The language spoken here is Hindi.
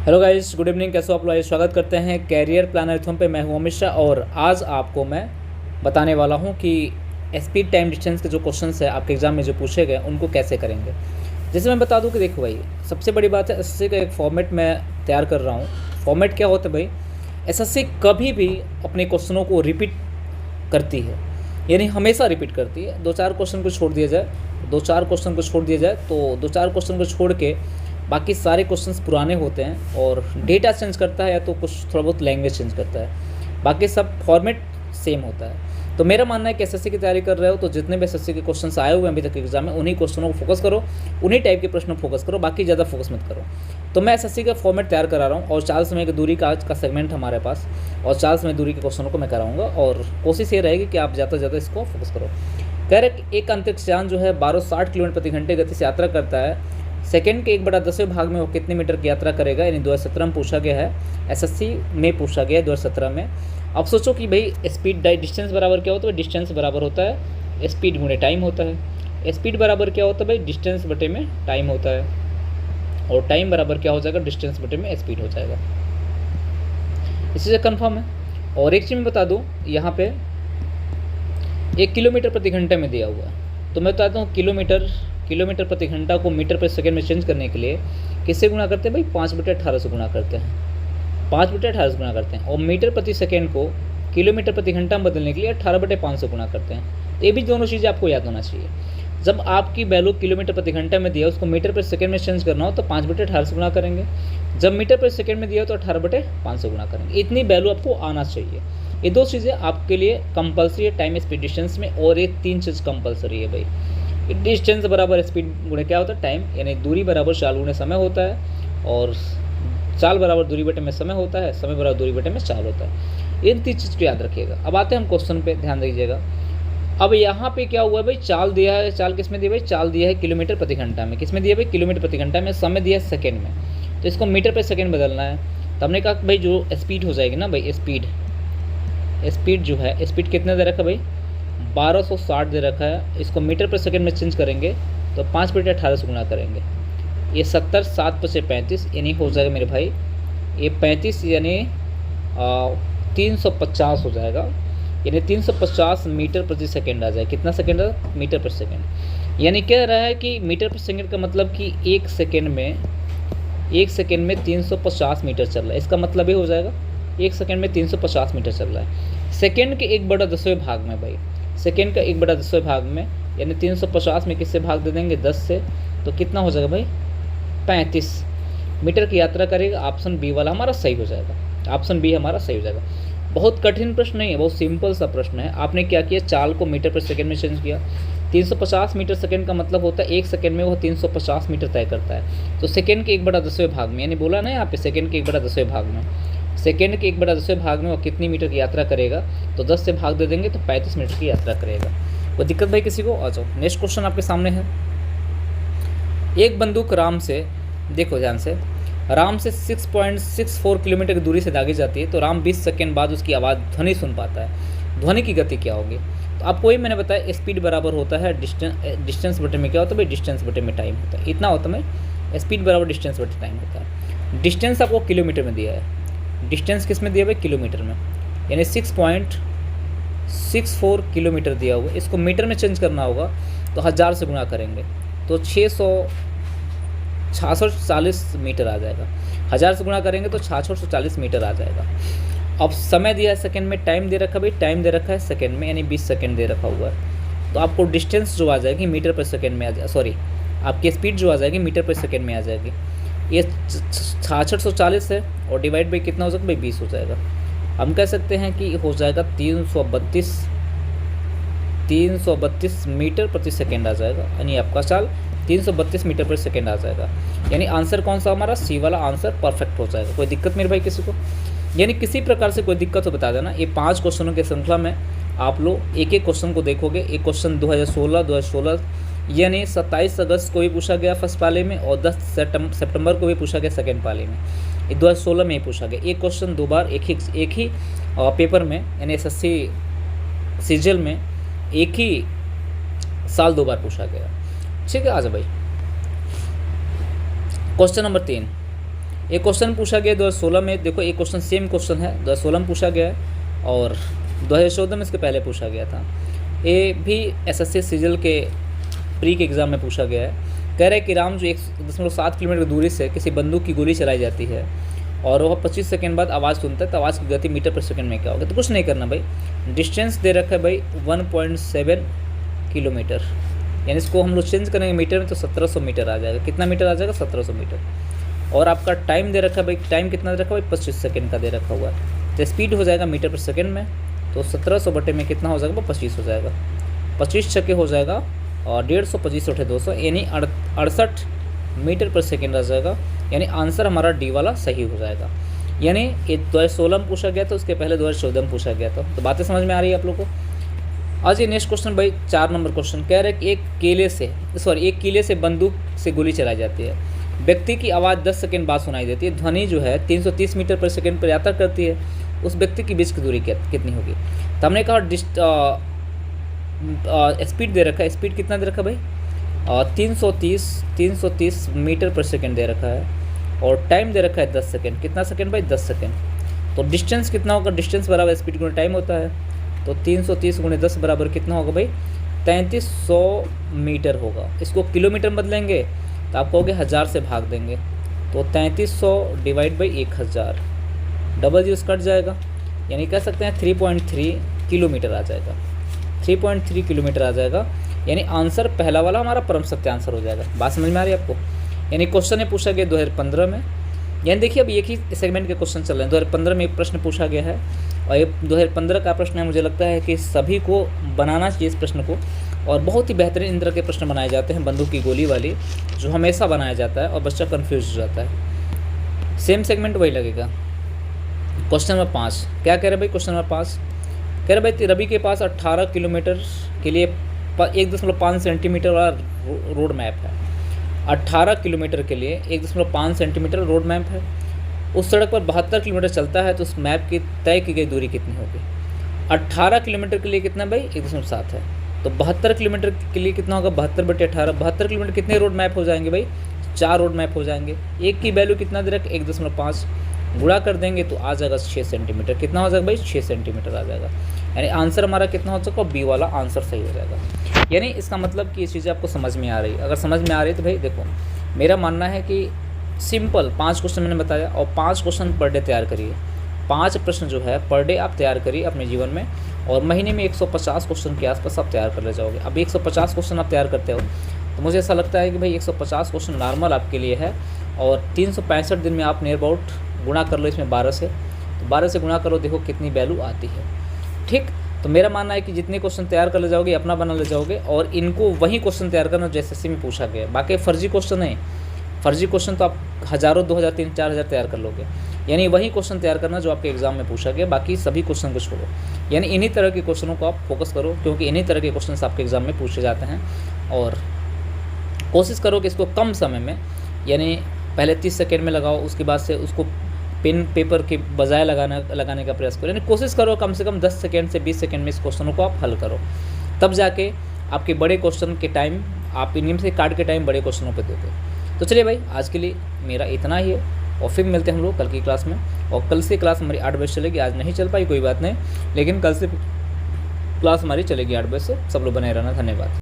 Hello guys, good evening. कैसे हो आप लोग? स्वागत करते हैं कैरियर प्लानर थम पे। मैं हूं अमित शाह और आज आपको मैं बताने वाला हूं कि स्पीड टाइम डिस्टेंस के जो क्वेश्चंस है आपके एग्जाम में जो पूछे गए उनको कैसे करेंगे। जैसे मैं बता दूं कि देखो भाई, सबसे बड़ी बात है एसएससी का एक फॉर्मेट मैं तैयार कर रहा हूँ। फॉर्मेट क्या होता है भाई? एसएससी कभी भी अपने क्वेश्चनों को रिपीट करती है, यानी हमेशा रिपीट करती है। दो चार क्वेश्चन को छोड़ दिया जाए तो दो चार क्वेश्चन को छोड़ के बाकी सारे क्वेश्चंस पुराने होते हैं और डेटा चेंज करता है या तो कुछ थोड़ा बहुत लैंग्वेज चेंज करता है, बाकी सब फॉर्मेट सेम होता है। तो मेरा मानना है कि एसएससी की तैयारी कर रहे हो तो जितने भी एसएससी के क्वेश्चंस आए हुए हैं अभी तक एग्जाम में उन्हीं क्वेश्चनों को फोकस करो, उन्हीं टाइप के प्रश्नों को फोकस करो, बाकी ज़्यादा फोकस मत करो। तो मैं एसएससी का फॉर्मेट तैयार करा रहा हूँ और 4 समय की दूरी का आज का सेगमेंट हमारे पास, और 4 समय दूरी के क्वेश्चनों को मैं कराऊंगा और कोशिश ये रहेगी कि आप ज़्यादा से ज़्यादा इसको फोकस करो। कह रहे एक अंतरिक्ष यान जो है 1260 किलोमीटर प्रति घंटे गति से यात्रा करता है। सेकंड के 1/10वें भाग में वो कितने मीटर की यात्रा करेगा, यानी 2017 में पूछा गया है, एसएससी में पूछा गया है 2017 में। अब सोचो कि भाई स्पीड डिस्टेंस बराबर क्या होता है? डिस्टेंस बराबर होता है स्पीड गुणे टाइम होता है। स्पीड बराबर क्या होता है भाई? डिस्टेंस बटे में टाइम होता है, और टाइम बराबर क्या हो जाएगा? डिस्टेंस बटे में स्पीड हो जाएगा। इसी से कन्फर्म है। और एक चीज़ मैं बता दूँ, यहाँ पे 1 किलोमीटर प्रति घंटे में दिया हुआ है, तो मैं बताता हूँ किलोमीटर प्रति घंटा को मीटर प्रति सेकंड में चेंज करने के लिए किससे गुणा करते हैं भाई? 5/18 से गुणा करते हैं, 5/18 से गुणा करते हैं। और मीटर प्रति सेकंड को किलोमीटर प्रति घंटा में बदलने के लिए 18/5 से गुणा करते हैं। तो ये भी दोनों चीज़ें आपको याद होना चाहिए। जब आपकी वैल्यू किलोमीटर प्रति घंटा में दिया उसको मीटर प्रति सेकंड में चेंज करना हो तो 5/18 से गुणा करेंगे। जब मीटर प्रति सेकंड में दिया तो 18/5 से गुणा करेंगे। इतनी वैल्यू आपको आना चाहिए। ये दो चीज़ें आपके लिए कंपलसरी है टाइम स्पीड डिस्टेंस में, और ये 3 चीज़ कंपलसरी है भाई। डिस्टेंस बराबर स्पीड गुणे क्या होता है? टाइम, यानी दूरी बराबर चाल गुणे समय होता है, और चाल बराबर दूरी बटे में समय होता है, समय बराबर दूरी बटे में चाल होता है। इन 3 चीज़ को याद रखिएगा। अब आते हैं हम क्वेश्चन पे, ध्यान दीजिएगा। अब यहाँ पे क्या हुआ है भाई? चाल दिया है। चाल किस में दिया भाई? चाल दिया है किलोमीटर प्रति घंटा में। किस में दिया भाई? किलोमीटर प्रति घंटा में। समय दिया है सेकेंड में, तो इसको मीटर प्रति सेकेंड बदलना है। तो हमने कहा भाई जो स्पीड हो जाएगी ना भाई, स्पीड जो है, स्पीड कितने दे रखा है भाई? 1260 दे रखा है। इसको मीटर पर सेकंड में चेंज करेंगे तो 5/18 से गुणा करेंगे। ये 70, 7 + 35 यानी हो जाएगा मेरे भाई ये 35 यानी 350 हो जाएगा, यानी 350 मीटर प्रति सेकंड आ जाए। कितना सेकंड है? मीटर प्रति सेकंड। यानी कह रहा है कि मीटर प्रति सेकंड का मतलब कि एक सेकंड में 350 मीटर चल रहा है। इसका मतलब ये हो जाएगा 1 सेकंड में 350 मीटर चल रहा है। सेकंड के 1/10वें भाग में भाई, सेकेंड का 1/10वें भाग में, यानी 350 में किससे भाग दे देंगे? 10 से, तो कितना हो जाएगा भाई? 35 मीटर की यात्रा करेगा। ऑप्शन बी वाला हमारा सही हो जाएगा। ऑप्शन बी हमारा सही हो जाएगा। बहुत कठिन प्रश्न नहीं है, बहुत सिंपल सा प्रश्न है। आपने क्या किया? चाल को मीटर पर सेकंड में चेंज किया। 350 मीटर सेकंड का मतलब होता है 1 सेकंड में वो 350 मीटर तय करता है। तो सेकंड के 1/10वें भाग में, यानी बोला ना यहाँ पे सेकंड के 1/10वें भाग में, सेकेंड के 1/10वें भाग में वो कितनी मीटर की यात्रा करेगा? तो 10 से भाग दे देंगे तो 35 मीटर की यात्रा करेगा। कोई दिक्कत भाई किसी को? आ जाओ, नेक्स्ट क्वेश्चन आपके सामने है। एक बंदूक राम से, देखो ध्यान से, राम से 6.64 किलोमीटर की दूरी से दागी जाती है, तो राम 20 सेकेंड बाद उसकी आवाज़ ध्वनि सुन पाता है। ध्वनि की गति क्या होगी? तो आपको ही मैंने बताया स्पीड बराबर होता है डिस्टेंस बटे में क्या होता है भाई? डिस्टेंस बटे में टाइम होता है। इतना होता है भाई, स्पीड बराबर डिस्टेंस बटे टाइम होता है। डिस्टेंस आपको किलोमीटर में दिया है। डिस्टेंस किस में दिया भाई? किलोमीटर में, यानी 6.64 किलोमीटर दिया हुआ है। इसको मीटर में चेंज करना होगा तो 1000 से गुणा करेंगे तो 640 मीटर आ जाएगा। 1000 से गुणा करेंगे तो 640 मीटर आ जाएगा। अब समय दिया है सेकंड में, टाइम दे रखा है भाई, टाइम दे रखा है सेकंड में, यानी 20 सेकंड दे रखा हुआ है। तो आपको डिस्टेंस जो आ जाएगी मीटर पर सेकंड में आ जाए, सॉरी आपकी स्पीड जो आ जाएगी मीटर पर सेकंड में आ जाएगी। ये 6640 है और डिवाइड बाई कितना हो जाएगा भाई? 20 हो जाएगा। हम कह सकते हैं कि हो जाएगा 332 मीटर प्रति सेकेंड आ जाएगा, यानी आपका चाल 332 मीटर प्रति सेकेंड आ जाएगा। यानी आंसर कौन सा हमारा? सी वाला आंसर परफेक्ट हो जाएगा। कोई दिक्कत मेरे भाई किसी को? यानी किसी प्रकार से कोई दिक्कत तो बता देना। ये 5 क्वेश्चनों की श्रृंखला में आप लोग एक एक क्वेश्चन को देखोगे। एक क्वेश्चन 2016 यानी 27 अगस्त को भी पूछा गया फर्स्ट पाले में, और 10 सितंबर को भी पूछा गया सेकंड पाले में। ये 2016 में ही पूछा गया। एक क्वेश्चन 2 बार एक ही पेपर में, यानी एसएससी सीजीएल में एक ही साल 2 बार पूछा गया। ठीक है, आ जाओ भाई। क्वेश्चन नंबर 3, एक क्वेश्चन पूछा गया 2016 में, देखो एक क्वेश्चन सेम क्वेश्चन है 2016 में पूछा गया है और 2014 में इसके पहले पूछा गया था। ये भी एसएससी सीजीएल के प्री के एग्ज़ाम में पूछा गया है। कह रहे हैं कि राम जो 1.7 किलोमीटर दूरी से किसी बंदूक की गोली चलाई जाती है और वह 25 सेकंड बाद आवाज़ सुनता है, तो आवाज़ की गति मीटर पर सेकंड में क्या होगा? तो कुछ नहीं करना भाई, डिस्टेंस दे रखा है भाई 1.7 किलोमीटर, यानी इसको हम लोग चेंज करेंगे मीटर में तो 1700 मीटर आ जाएगा। कितना मीटर आ जाएगा? 1700 मीटर। और आपका टाइम दे रखा है भाई, टाइम कितना दे रखा है भाई? 25 सेकंड का दे रखा हुआ है। तो स्पीड हो जाएगा मीटर पर सेकंड में, तो 1700 बटे में कितना हो जाएगा? 25 हो जाएगा। 25 छक्के हो जाएगा और 150, 25 उठे 200, यानी 68 मीटर पर सेकंड आ जाएगा। यानी आंसर हमारा डी वाला सही हो जाएगा। यानी ये 2016 में पूछा गया था, उसके पहले 2014 में पूछा गया था। तो बातें समझ में आ रही है आप लोग को? आज ये नेक्स्ट क्वेश्चन भाई 4 नंबर क्वेश्चन कह रहे हैं कि एक किले से बंदूक से गोली चलाई जाती है। व्यक्ति की आवाज़ 10 सेकंड बाद सुनाई देती है। ध्वनि जो है 330 मीटर पर सेकंड पर यात्रा करती है। उस व्यक्ति की बीच की दूरी कितनी होगी? तो हमने कहा स्पीड दे रखा है। स्पीड कितना दे रखा है भाई? 330 मीटर पर सेकंड दे रखा है और टाइम दे रखा है 10 सेकंड। कितना सेकंड भाई? 10 सेकंड। तो डिस्टेंस कितना होगा? डिस्टेंस बराबर स्पीड गुणे टाइम होता है। तो 330 गुणे 10 बराबर कितना होगा भाई? 3300 मीटर होगा। इसको किलोमीटर में बदलेंगे तो आप कहोगे 1000 से भाग देंगे, तो 3300 divide by 1000, double zero cut जाएगा, यानी कह सकते हैं 3.3 किलोमीटर आ जाएगा। 3.3 किलोमीटर आ जाएगा, यानी आंसर पहला वाला हमारा परम सत्य आंसर हो जाएगा। बात समझ में आ रही है आपको? यानी क्वेश्चन ने पूछा गया 2015 में, यानी देखिए अब एक ही सेगमेंट के क्वेश्चन चल रहे हैं। 2015 में एक प्रश्न पूछा गया है और ये 2015 का प्रश्न है। मुझे लगता है कि सभी को बनाना चाहिए इस प्रश्न को, और बहुत ही बेहतरीन इन तरह के प्रश्न बनाए जाते हैं बंदूक की गोली वाली, जो हमेशा बनाया जाता है और बच्चा कन्फ्यूज हो जाता है। सेम सेगमेंट वही लगेगा। क्वेश्चन नंबर 5 क्या कह रहे भाई? क्वेश्चन नंबर 5 कह रहे भाई रवि के पास 18 किलोमीटर के लिए 1.5 सेंटीमीटर वाला रोड मैप है। 18 किलोमीटर के लिए 1.5 सेंटीमीटर रोड मैप है। उस सड़क पर 72 किलोमीटर चलता है, तो उस मैप की तय की गई दूरी कितनी होगी? 18 किलोमीटर के लिए कितना भाई? 1.7 है। तो 72 किलोमीटर के लिए कितना होगा? 72 बटे 18। 72 किलोमीटर कितने रोड मैप हो जाएंगे भाई? 4 रोड मैप हो जाएंगे। एक की वैल्यू कितना दे रखा? 1.5 गुणा कर देंगे तो आ जाएगा 6 सेंटीमीटर। कितना हो जाएगा भाई? 6 सेंटीमीटर आ जाएगा। यानी आंसर हमारा कितना हो सकता है? बी वाला आंसर सही हो जाएगा। यानी इसका मतलब कि ये चीज़ें आपको समझ में आ रही है। अगर समझ में आ रही है तो भाई देखो, मेरा मानना है कि सिंपल 5 क्वेश्चन मैंने बताया और 5 क्वेश्चन पर डे तैयार करिए। 5 प्रश्न जो है पर डे आप तैयार करिए अपने जीवन में, और महीने में 150 क्वेश्चन के आसपास आप तैयार कर ले जाओगे। अब 150 क्वेश्चन आप तैयार करते हो तो मुझे ऐसा लगता है कि भाई 150 क्वेश्चन नॉर्मल आपके लिए है, और 365 दिन में आप नियर अबाउट गुणा कर लो इसमें 12 से, तो 12 से गुणा करो, देखो कितनी वैल्यू आती है। ठीक, तो मेरा मानना है कि जितने क्वेश्चन तैयार कर ले जाओगे अपना बना ले जाओगे, और इनको वही क्वेश्चन तैयार करना जो एसएससी में पूछा गया। बाकी फर्जी क्वेश्चन नहीं, फर्जी क्वेश्चन तो आप हज़ारों 2000 3000 4000 तैयार कर लोगे। यानी वही क्वेश्चन तैयार करना जो आपके एग्जाम में पूछा गया, बाकी सभी क्वेश्चन को छोड़ो। यानी इन्हीं तरह के क्वेश्चनों को आप फोकस करो, क्योंकि इन्हीं तरह के क्वेश्चन आपके एग्जाम में पूछे जाते हैं। और कोशिश करो कि इसको कम समय में, यानी पहले 30 सेकेंड में लगाओ, उसके बाद से उसको पेन पेपर के बजाय लगाने का प्रयास करो। यानी कोशिश करो कम से कम 10 सेकेंड से 20 सेकेंड में इस क्वेश्चनों को आप हल करो, तब जाके आपके बड़े क्वेश्चन के टाइम आप इनमें से काट के टाइम बड़े क्वेश्चनों पर देते। तो चलिए भाई, आज के लिए मेरा इतना ही है, और फिर मिलते हैं हम लोग कल की क्लास में। और कल से क्लास हमारी 8 बजे चलेगी। आज नहीं चल पाई कोई बात नहीं, लेकिन कल से क्लास हमारी चलेगी 8 बजे से। सब लोग बने रहना। धन्यवाद।